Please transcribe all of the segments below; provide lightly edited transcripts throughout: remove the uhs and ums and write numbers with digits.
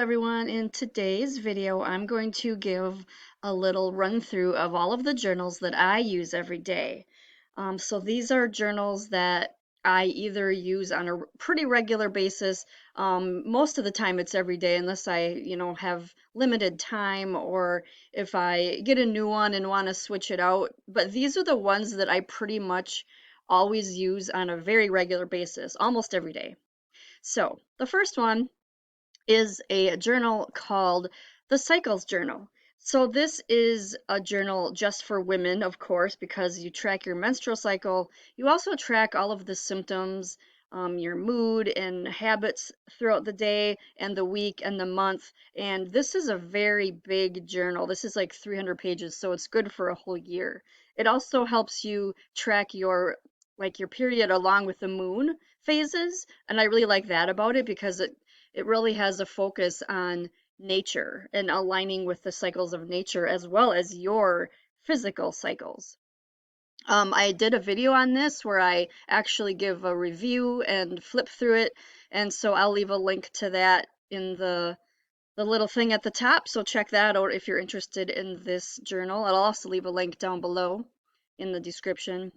everyone. In today's video, I'm going to give a little run through of all of the journals that I use every day. So these are journals that I either use on a pretty regular basis. Most of the time it's every day unless I, have limited time or if I get a new one and want to switch it out. But these are the ones that I pretty much always use on a very regular basis, almost every day. So the first one is a journal called the Cycles Journal. So this is a journal just for women, of course, because you track your menstrual cycle. You also track all of the symptoms, your mood and habits throughout the day and the week and the month. And this is a very big journal. This is like 300 pages, so it's good for a whole year. It also helps you track your period along with the moon phases, and I really like that about it because it really has a focus on nature and aligning with the cycles of nature as well as your physical cycles. I did a video on this where I actually give a review and flip through it, and so I'll leave a link to that in the little thing at the top, so check that out if you're interested in this journal. I'll also leave a link down below in the description.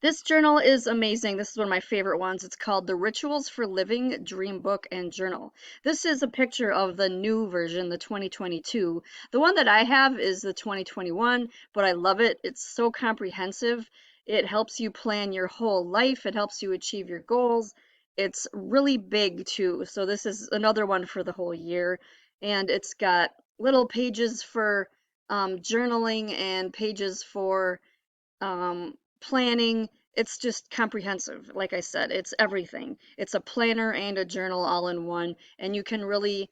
This journal is amazing. This is one of my favorite ones. It's called The Rituals for Living Dream Book and Journal. This is a picture of the new version, the 2022. The one that I have is the 2021, but I love it. It's so comprehensive. It helps you plan your whole life. It helps you achieve your goals. It's really big too. So this is another one for the whole year. And it's got little pages for journaling and pages for planning. It's just comprehensive. Like I said, it's everything. It's a planner and a journal all in one, and you can really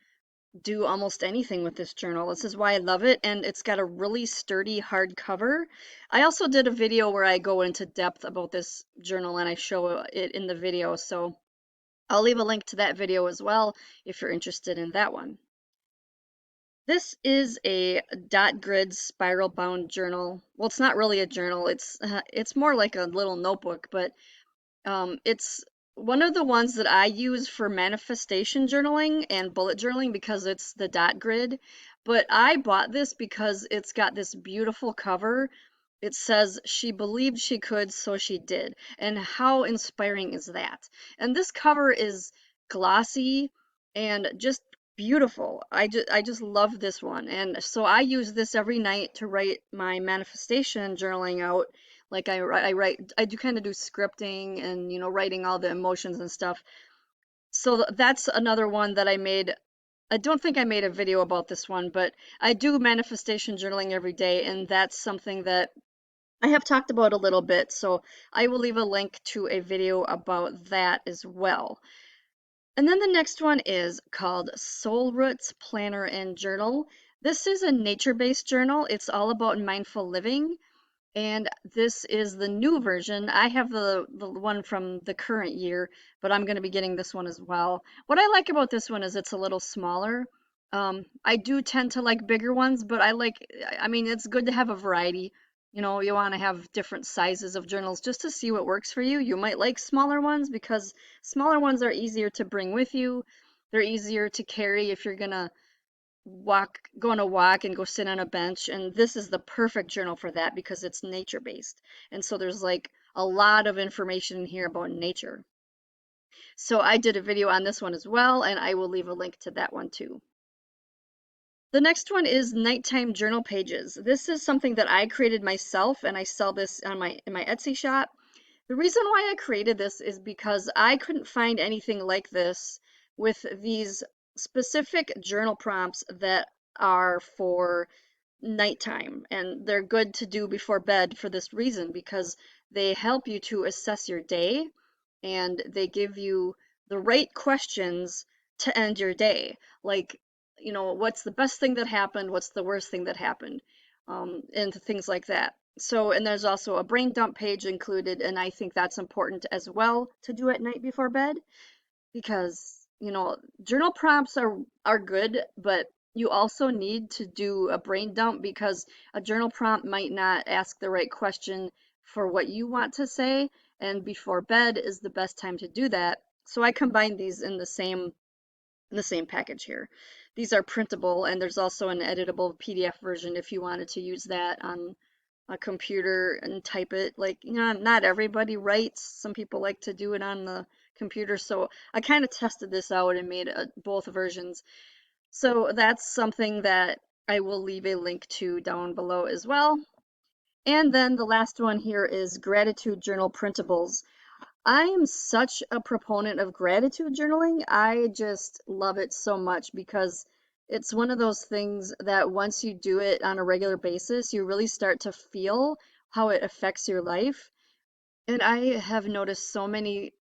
do almost anything with this journal. This is why I love it, and it's got a really sturdy hard cover. I also did a video where I go into depth about this journal and I show it in the video, so I'll leave a link to that video as well if you're interested in that one. This is a dot grid spiral bound journal. Well, it's not really a journal. It's more like a little notebook, but it's one of the ones that I use for manifestation journaling and bullet journaling because it's the dot grid. But I bought this because it's got this beautiful cover. It says, "She believed she could, so she did." And how inspiring is that? And this cover is glossy and just beautiful. I just love this one. And so I use this every night to write my manifestation journaling out. Like I do kind of do scripting and writing all the emotions and stuff. So that's another one that I made. I don't think I made a video about this one, but I do manifestation journaling every day, and that's something that I have talked about a little bit, so I will leave a link to a video about that as well. And then the next one is called Soul Roots Planner and Journal. This is a nature-based journal. It's all about mindful living, and this is the new version. I have the one from the current year, but I'm going to be getting this one as well. What I like about this one is it's a little smaller. I do tend to like bigger ones, but I mean, it's good to have a variety. You want to have different sizes of journals just to see what works for you. You might like smaller ones because smaller ones are easier to bring with you. They're easier to carry if you're gonna go on a walk and go sit on a bench. And this is the perfect journal for that because it's nature based. And so there's like a lot of information in here about nature. So I did a video on this one as well, and I will leave a link to that one too. The next one is nighttime journal pages. This is something that I created myself, and I sell this on in my Etsy shop. The reason why I created this is because I couldn't find anything like this with these specific journal prompts that are for nighttime, and they're good to do before bed for this reason because they help you to assess your day and they give you the right questions to end your day. Like, what's the best thing that happened? What's the worst thing that happened? And things like that. So, and there's also a brain dump page included, and I think that's important as well to do at night before bed because, journal prompts are good, but you also need to do a brain dump because a journal prompt might not ask the right question for what you want to say, and before bed is the best time to do that. So I combine these in the same in the same package here. These are printable, and there's also an editable PDF version if you wanted to use that on a computer and type it. Like, you know, not everybody writes. Some people like to do it on the computer. So I kind of tested this out and made both versions. So that's something that I will leave a link to down below as well. And then the last one here is gratitude journal printables. I am such a proponent of gratitude journaling. I just love it so much because it's one of those things that once you do it on a regular basis, you really start to feel how it affects your life. And I have noticed so many,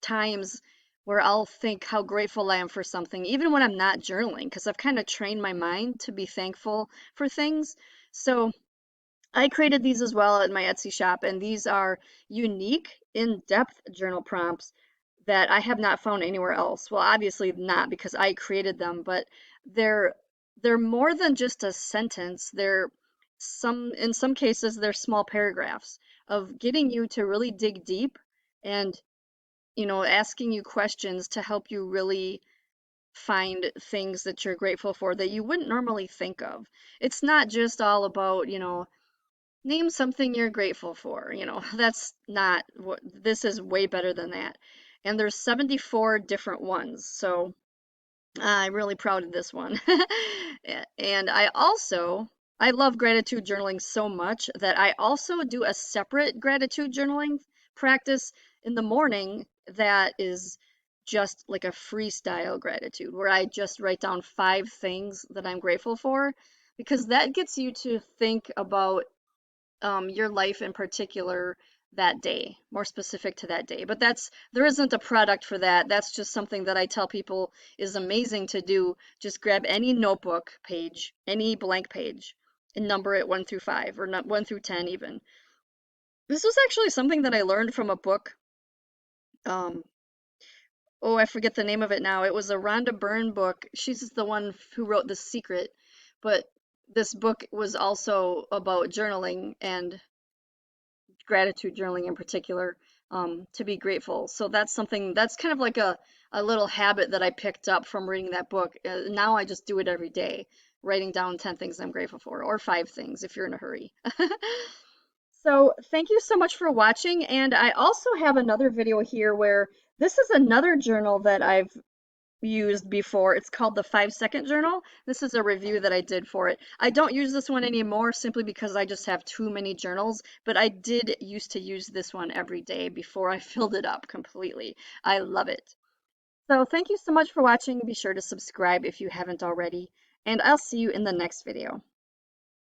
times where I'll think how grateful I am for something, even when I'm not journaling, because I've kind of trained my mind to be thankful for things. So I created these as well at my Etsy shop, and these are unique, in-depth journal prompts that I have not found anywhere else. Well, obviously not because I created them, but they're they're more than just a sentence. In some cases they're small paragraphs of getting you to really dig deep and, asking you questions to help you really find things that you're grateful for that you wouldn't normally think of. It's not just all about, name something you're grateful for. That's not what this is. Way better than that. And there's 74 different ones. So I'm really proud of this one. And I love gratitude journaling so much that I also do a separate gratitude journaling practice in the morning that is just like a freestyle gratitude where I just write down 5 things that I'm grateful for because that gets you to think about your life in particular that day, more specific to that day. But there isn't a product for that. That's just something that I tell people is amazing to do. Just grab any notebook page, any blank page, and number it 1 through 5 or not 1 through 10 even. This was actually something that I learned from a book. Um, oh, I forget the name of it now. It was a Rhonda Byrne book. She's the one who wrote The Secret, but this book was also about journaling and gratitude journaling in particular, to be grateful. So that's something that's kind of like a little habit that I picked up from reading that book. Now I just do it every day, writing down 10 things I'm grateful for, or 5 things if you're in a hurry. So thank you so much for watching. And I also have another video here where this is another journal that I've used before. It's called the 5-second journal. This is a review that I did for it. I don't use this one anymore simply because I just have too many journals, but I did used to use this one every day before I filled it up completely. I love it. So thank you so much for watching. Be sure to subscribe if you haven't already, and I'll see you in the next video.